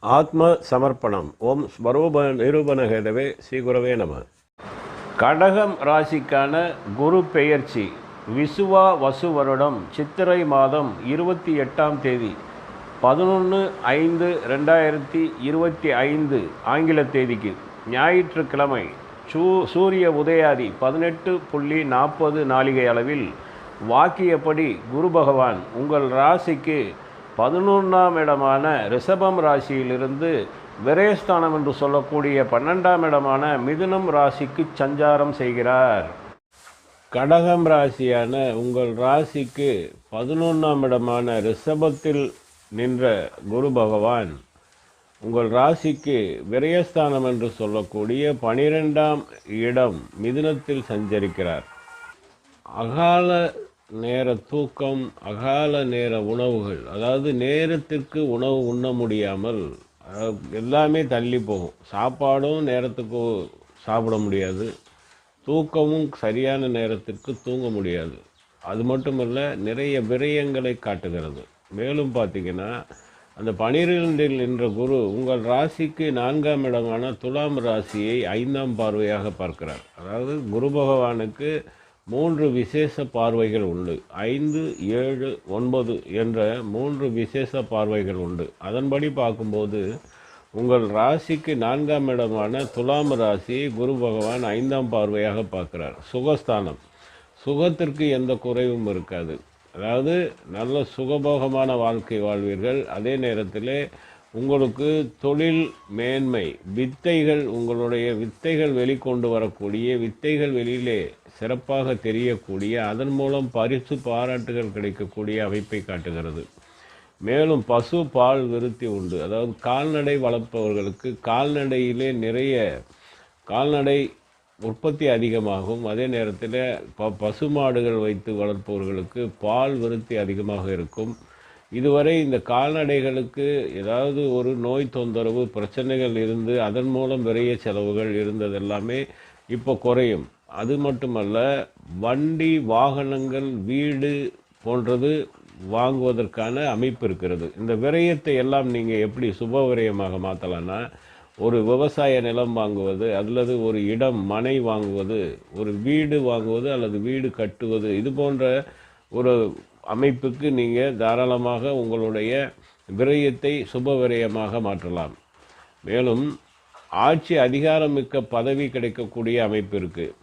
ஆத்ம சமர்ப்பணம். ஓம் ஸ்வரூப நிரூபணஹேதவே ஸ்ரீகுரவே நம. கடகம் ராசிக்கான குரு பெயர்ச்சி விசுவா வசு வருடம் சித்திரை மாதம் 28ஆம் தேதி 11/5/2025 ஆங்கில தேதிக்கு ஞாயிற்றுக்கிழமை சூரிய உதயாதி 18:40 நாழிகை அளவில் வாக்கியப்படி குரு பகவான் உங்கள் ராசிக்கு 11ஆம் இடமான ரிஷபம் ராசியிலிருந்து விரயஸ்தானம் என்று சொல்லக்கூடிய 12ஆம் இடமான மிதுனம் ராசிக்கு சஞ்சாரம் செய்கிறார். கடகம் ராசியான உங்கள் ராசிக்கு 11ஆம் இடமான ரிஷபத்தில் நின்ற குரு பகவான் உங்கள் ராசிக்கு விரயஸ்தானம் என்று சொல்லக்கூடிய 12ஆம் இடம் மிதுனத்தில் சஞ்சரிக்கிறார். அகால நேர தூக்கம், அகால நேர உணவுகள், அதாவது நேரத்திற்கு உணவு உண்ண முடியாமல் எல்லாமே தள்ளி போகும். சாப்பாடும் நேரத்துக்கு சாப்பிட முடியாது, தூக்கமும் சரியான நேரத்திற்கு தூங்க முடியாது. அது மட்டுமல்ல, நிறைய விரயங்களை காட்டுகிறது. மேலும் பார்த்திங்கன்னா, அந்த 12இல் நின்ற குரு உங்கள் ராசிக்கு 4ஆம் இடமான துலாம் ராசியை 5ஆம் பார்வையாக பார்க்கிறார். அதாவது குரு பகவானுக்கு 3 விசேஷ பார்வைகள் உண்டு. 5, 7, 9 என்ற 3 விசேஷ பார்வைகள் உண்டு. அதன்படி பார்க்கும்போது உங்கள் ராசிக்கு 4ஆம் இடமான துலாம் ராசியை குரு பகவான் 5ஆம் பார்வையாக பார்க்கிறார். சுகஸ்தானம், சுகத்திற்கு எந்த குறைவும் இருக்காது. அதாவது நல்ல சுகபோகமான வாழ்க்கை வாழ்வீர்கள். அதே நேரத்தில் உங்களுக்கு தொழில் மேன்மை, வித்தைகள், உங்களுடைய வித்தைகள் வெளிக்கொண்டு வரக்கூடிய, வித்தைகள் வெளியிலே சிறப்பாக தெரியக்கூடிய, அதன் மூலம் பரிசு பாராட்டுகள் கிடைக்கக்கூடிய அமைப்பை காட்டுகிறது. மேலும் பசு பால் விருத்தி உண்டு. அதாவது கால்நடை வளர்ப்பவர்களுக்கு கால்நடையிலே நிறைய கால்நடை உற்பத்தி அதிகமாகும். அதே நேரத்தில் பசுமாடுகள் வைத்து வளர்ப்பவர்களுக்கு பால் விருத்தி அதிகமாக இருக்கும். இதுவரை இந்த கால்நடைகளுக்கு ஏதாவது ஒரு நோய் தொந்தரவு பிரச்சனைகள் இருந்து அதன் மூலம் விரைய செலவுகள் இருந்ததெல்லாமே இப்போ குறையும். அது மட்டுமல்ல, வண்டி வாகனங்கள் வீடு போன்றது வாங்குவதற்கான அமைப்பு இருக்கிறது. இந்த விரயத்தை எல்லாம் நீங்கள் எப்படி சுப விரயமாக மாற்றலான்னா, ஒரு விவசாய நிலம் வாங்குவது, அல்லது ஒரு இடம் மனை வாங்குவது, ஒரு வீடு வாங்குவது, அல்லது வீடு கட்டுவது, இது போன்ற ஒரு அமைப்புக்கு நீங்கள் தாராளமாக உங்களுடைய விரயத்தை சுப விரயமாக மாற்றலாம். மேலும் ஆட்சி அதிகாரம் மிக்க பதவி கிடைக்கக்கூடிய அமைப்பு இருக்குது.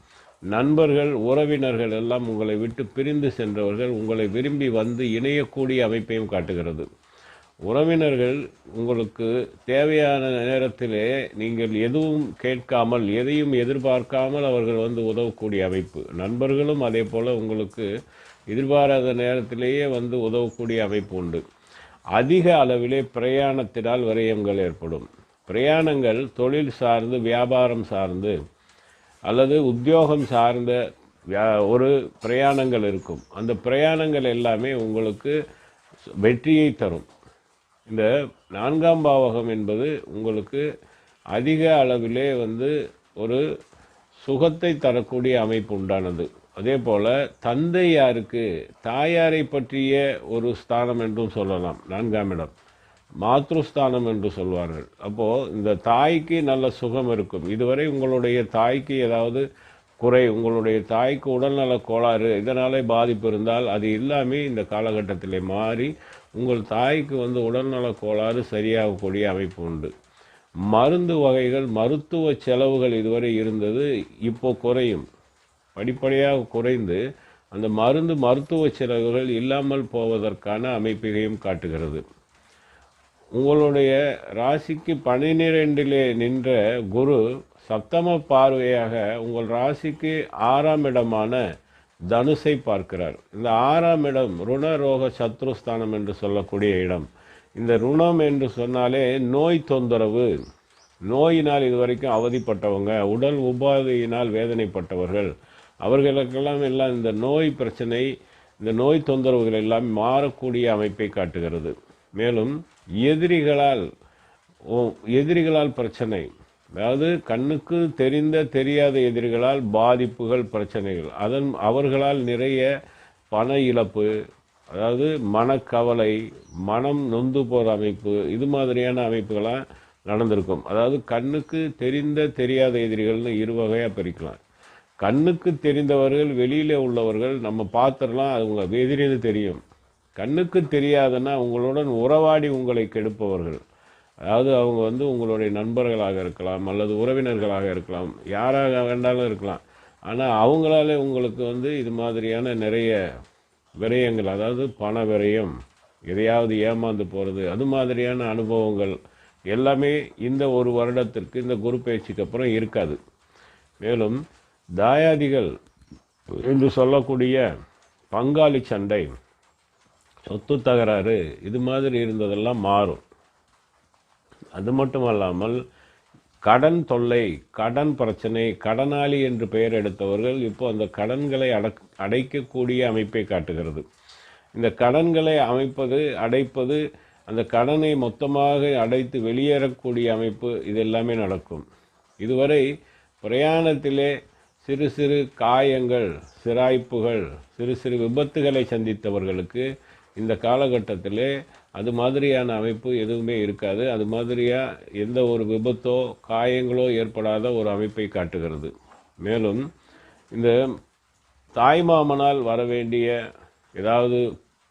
நண்பர்கள் உறவினர்கள் எல்லாம் உங்களை விட்டு பிரிந்து சென்றவர்கள் உங்களை விரும்பி வந்து இணையக்கூடிய அமைப்பையும் காட்டுகிறது. உறவினர்கள் உங்களுக்கு தேவையான நேரத்திலே நீங்கள் எதுவும் கேட்காமல், எதையும் எதிர்பார்க்காமல் அவர்கள் வந்து உதவக்கூடிய அமைப்பு. நண்பர்களும் அதே போல் உங்களுக்கு எதிர்பாராத நேரத்திலேயே வந்து உதவக்கூடிய அமைப்பு உண்டு. அதிக அளவிலே பிரயாணத்தினால் விரயங்கள் ஏற்படும். பிரயாணங்கள் தொழில் சார்ந்து, வியாபாரம் சார்ந்து அல்லது உத்தியோகம் சார்ந்த ஒரு பிரயாணங்கள் இருக்கும். அந்த பிரயாணங்கள் எல்லாமே உங்களுக்கு வெற்றியை தரும். இந்த 4ஆம் பாவகம் என்பது உங்களுக்கு அதிக அளவிலே வந்து ஒரு சுகத்தை தரக்கூடிய அமைப்பு உண்டானது. அதே போல் தந்தையாருக்கு, தாயாரை பற்றிய ஒரு ஸ்தானம் என்றும் சொல்லலாம். 4ஆம் இடம் மாத்ருஸ்தானம் என்று சொல்வார்கள். அப்போது இந்த தாய்க்கு நல்ல சுகம் இருக்கும். இதுவரை உங்களுடைய தாய்க்கு ஏதாவது குறை, உங்களுடைய தாய்க்கு உடல்நல கோளாறு, இதனாலே பாதிப்பு இருந்தால் அது எல்லாமே இந்த காலகட்டத்தில் மாறி உங்கள் தாய்க்கு வந்து உடல்நல கோளாறு சரியாகக்கூடிய அமைப்பு உண்டு. மருந்து வகைகள், மருத்துவ செலவுகள் இதுவரை இருந்தது, இப்போ குறையும். படிப்படியாக குறைந்து அந்த மருத்துவ செலவுகள் இல்லாமல் போவதற்கான அமைப்பையும் காட்டுகிறது. உங்களுடைய ராசிக்கு 12இலே நின்ற குரு சப்தம பார்வையாக உங்கள் ராசிக்கு 6ஆம் இடமான தனுசை பார்க்கிறார். இந்த 6ஆம் இடம் ருண ரோக சத்ருஸ்தானம் என்று சொல்லக்கூடிய இடம். இந்த ருணம் என்று சொன்னாலே நோய் தொந்தரவு, நோயினால் இதுவரைக்கும் அவதிப்பட்டவங்க, உடல் உபாதையினால் வேதனைப்பட்டவர்கள், அவர்களுக்கெல்லாம் எல்லாம் இந்த நோய் பிரச்சனை, இந்த நோய் தொந்தரவுகள் எல்லாம் மாறக்கூடிய அமைப்பை காட்டுகிறது. மேலும் எதிரிகளால் பிரச்சனை, அதாவது கண்ணுக்கு தெரியாத எதிரிகளால் பாதிப்புகள், பிரச்சனைகள், அவர்களால் நிறைய பண இழப்பு, அதாவது மனக்கவலை, மனம் நொந்து போகிற அமைப்பு, இது மாதிரியான அமைப்புகளாக நடந்திருக்கும். அதாவது கண்ணுக்கு தெரிந்த தெரியாத எதிரிகள்னு இரு வகையாக பிரிக்கலாம். கண்ணுக்கு தெரிந்தவர்கள் வெளியில் உள்ளவர்கள் நம்ம பார்த்துடலாம், அவங்க எதிரின்னு தெரியும். கண்ணுக்கு தெரியாதுன்னா உங்களுடன் உறவாடி உங்களை கெடுப்பவர்கள், அதாவது அவங்க உங்களுடைய நண்பர்களாக இருக்கலாம் அல்லது உறவினர்களாக இருக்கலாம், யாராக வேண்டாலும் இருக்கலாம். ஆனால் அவங்களாலே உங்களுக்கு இது மாதிரியான நிறைய விரயங்கள், அதாவது பண விரயம், எதையாவது ஏமாந்து போகிறது, அது மாதிரியான அனுபவங்கள் எல்லாமே இந்த ஒரு வருடத்திற்கு, இந்த குரு பயிற்சிக்கு அப்புறம் இருக்காது. மேலும் தாயாதிகள் என்று சொல்லக்கூடிய பங்காளி சண்டை, சொத்து தகராறு, இது மாதிரி இருந்ததெல்லாம் மாறும். அது மட்டுமல்லாமல் கடன் தொல்லை, கடன் பிரச்சனை, கடனாளி என்று பெயர் எடுத்தவர்கள் இப்போ அந்த கடன்களை அடைக்கக்கூடிய அமைப்பை காட்டுகிறது. இந்த கடன்களை அடைப்பது, அந்த கடனை மொத்தமாக அடைத்து வெளியேறக்கூடிய அமைப்பு, இது எல்லாமே நடக்கும். இதுவரை பிரயாணத்திலே சிறு சிறு காயங்கள், சிராய்ப்புகள், சிறு சிறு விபத்துகளை சந்தித்தவர்களுக்கு இந்த காலகட்டத்திலே அது மாதிரியான அமைப்பு எதுவுமே இருக்காது. அது மாதிரியாக எந்த ஒரு விபத்தோ காயங்களோ ஏற்படாத ஒரு அமைப்பை காட்டுகிறது. மேலும் இந்த தாய்மாமனால் வர வேண்டிய ஏதாவது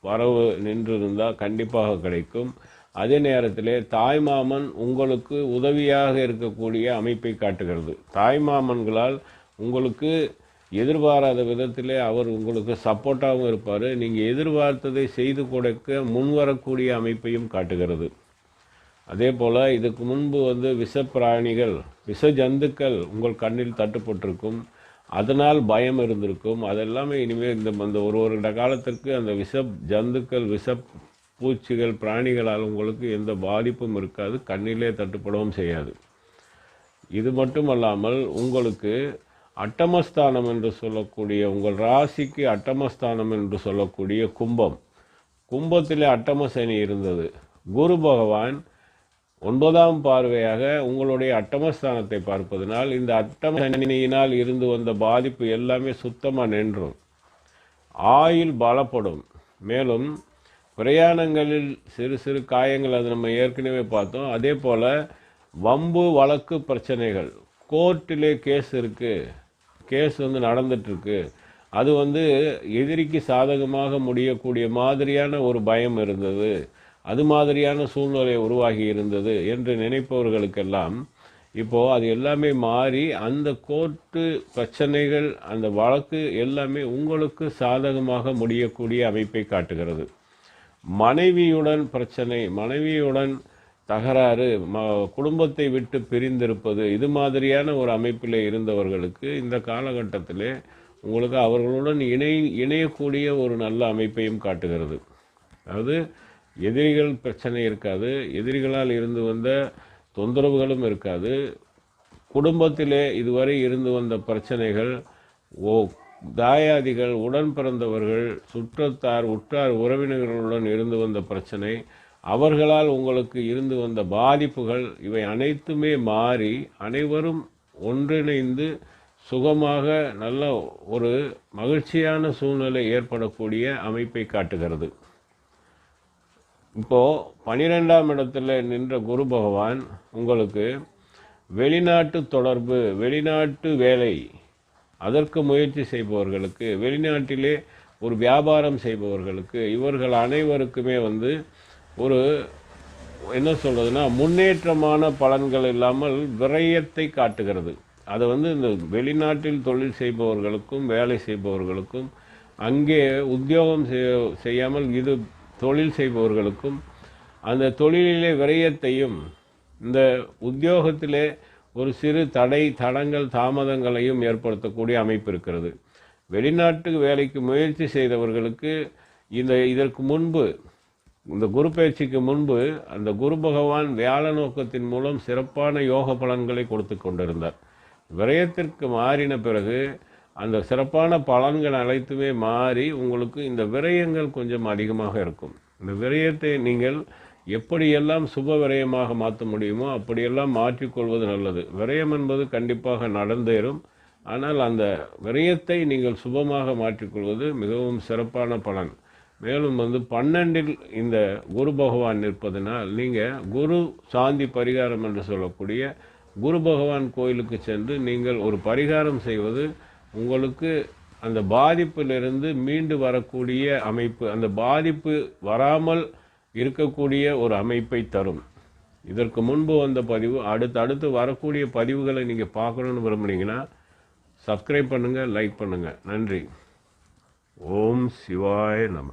வரவு நின்றிருந்தால் கண்டிப்பாக கிடைக்கும். அதே நேரத்தில் தாய்மாமன் உங்களுக்கு உதவியாக இருக்கக்கூடிய அமைப்பை காட்டுகிறது. தாய்மாமன்களால் உங்களுக்கு எதிர்பாராத விதத்தில் அவர் உங்களுக்கு சப்போர்ட்டாகவும் இருப்பார். நீங்கள் எதிர்பார்த்ததை செய்து கொடுக்க முன்வரக்கூடிய அமைப்பையும் காட்டுகிறது. அதே போல் இதுக்கு முன்பு விஷப்பிராணிகள், விஷ ஜந்துக்கள் உங்கள் கண்ணில் தட்டுப்பட்டிருக்கும், அதனால் பயம் இருந்திருக்கும். அதெல்லாமே இனிமேல் இந்த ஒரு வருட காலத்திற்கு அந்த விஷ ஜந்துக்கள், விஷ பூச்சிகள், பிராணிகளால் உங்களுக்கு எந்த பாதிப்பும் இருக்காது, கண்ணிலே தட்டுப்படவும் செய்யாது. இது மட்டுமல்லாமல் உங்களுக்கு அட்டமஸ்தானம் என்று சொல்லக்கூடிய, உங்கள் ராசிக்கு அட்டமஸ்தானம் என்று சொல்லக்கூடிய கும்பத்தில் அட்டம சனி இருந்தது. குரு பகவான் 9ஆம் பார்வையாக உங்களுடைய அட்டமஸ்தானத்தை பார்ப்பதனால் இந்த அட்டம சனியினால் இருந்து வந்த பாதிப்பு எல்லாமே சுத்தமாக நின்றும், ஆயுள் பலப்படும். மேலும் பிரயாணங்களில் சிறு சிறு காயங்கள், அது நம்ம ஏற்கனவே பார்த்தோம். அதே போல் வம்பு வழக்கு பிரச்சனைகள், கோர்ட்டிலே கேஸ் இருக்குது, கேஸ் நடந்துட்டுருக்கு, அது எதிரிக்கு சாதகமாக முடியக்கூடிய மாதிரியான ஒரு பயம் இருந்தது, அது மாதிரியான சூழ்நிலை உருவாகி இருந்தது என்று நினைப்பவர்களுக்கெல்லாம் இப்போது அது எல்லாமே மாறி அந்த கோர்ட்டு பிரச்சனைகள், அந்த வழக்கு எல்லாமே உங்களுக்கு சாதகமாக முடியக்கூடிய அமைப்பை காட்டுகிறது. மனைவியுடன் பிரச்சனை, மனைவியுடன் தகராறு, குடும்பத்தை விட்டு பிரிந்திருப்பது, இது மாதிரியான ஒரு அமைப்பில் இருந்தவர்களுக்கு இந்த காலகட்டத்தில் உங்களுக்கு அவர்களுடன் இணையக்கூடிய ஒரு நல்ல அமைப்பையும் காட்டுகிறது. அதாவது எதிரிகள் பிரச்சனை இருக்காது, எதிரிகளால் இருந்து வந்த தொந்தரவுகளும் இருக்காது, குடும்பத்திலே இதுவரை இருந்து வந்த பிரச்சனைகள், தாயாதிகள், உடன் பிறந்தவர்கள், சுற்றத்தார், உற்றார் உறவினர்களுடன் இருந்து வந்த பிரச்சனை, அவர்களால் உங்களுக்கு இருந்து வந்த பாதிப்புகள், இவை அனைத்துமே மாறி அனைவரும் ஒன்றிணைந்து சுகமாக நல்ல ஒரு மகிழ்ச்சியான சூழ்நிலை ஏற்படக்கூடிய அமைப்பை காட்டுகிறது. இப்போது 12ஆம் இடத்துல நின்ற குரு பகவான் உங்களுக்கு வெளிநாட்டு தொடர்பு, வெளிநாட்டு வேலை, அதற்கு முயற்சி செய்பவர்களுக்கு, வெளிநாட்டிலே ஒரு வியாபாரம் செய்பவர்களுக்கு, இவர்கள் அனைவருக்குமே ஒரு என்ன சொல்கிறதுனா முன்னேற்றமான பலன்கள் இல்லாமல் விரயத்தை காட்டுகிறது. அதை இந்த வெளிநாட்டில் தொழில் செய்பவர்களுக்கும் வேலை செய்பவர்களுக்கும், அங்கே உத்தியோகம் செய்யாமல் இது தொழில் செய்பவர்களுக்கும் அந்த தொழிலிலே விரயத்தையும், இந்த உத்தியோகத்திலே ஒரு சிறு தடங்கள் தாமதங்களையும் ஏற்படுத்தக்கூடிய அமைப்பு இருக்கிறது. வெளிநாட்டு வேலைக்கு முயற்சி செய்தவர்களுக்கு இதற்கு முன்பு, இந்த குரு பயிற்சிக்கு முன்பு அந்த குரு பகவான் வியாழ நோக்கத்தின் மூலம் சிறப்பான யோக பலன்களை கொடுத்து கொண்டிருந்தார். விரயத்திற்கு மாறின பிறகு அந்த சிறப்பான பலன்கள் அனைத்துமே மாறி உங்களுக்கு இந்த விரயங்கள் கொஞ்சம் அதிகமாக இருக்கும். இந்த விரயத்தை நீங்கள் எப்படியெல்லாம் சுப விரயமாக மாற்ற முடியுமோ அப்படியெல்லாம் மாற்றிக்கொள்வது நல்லது. விரயம் என்பது கண்டிப்பாக நடந்தேறும். ஆனால் அந்த விரயத்தை நீங்கள் சுபமாக மாற்றிக்கொள்வது மிகவும் சிறப்பான பலன். மேலும் 12இல் இந்த குரு பகவான் இருப்பதனால் நீங்கள் குரு சாந்தி பரிகாரம் என்று சொல்லக்கூடிய குரு பகவான் கோயிலுக்கு சென்று நீங்கள் ஒரு பரிகாரம் செய்வது உங்களுக்கு அந்த பாதிப்பிலிருந்து மீண்டு வரக்கூடிய அமைப்பு, அந்த பாதிப்பு வராமல் இருக்கக்கூடிய ஒரு அமைப்பை தரும். இதற்கு முன்பு வந்த பதிவு, அடுத்து வரக்கூடிய பதிவுகளை நீங்கள் பார்க்கணுன்னு விரும்புனீங்கன்னா சப்ஸ்கிரைப் பண்ணுங்கள், லைக் பண்ணுங்கள். நன்றி. ஓம் சிவாய நம.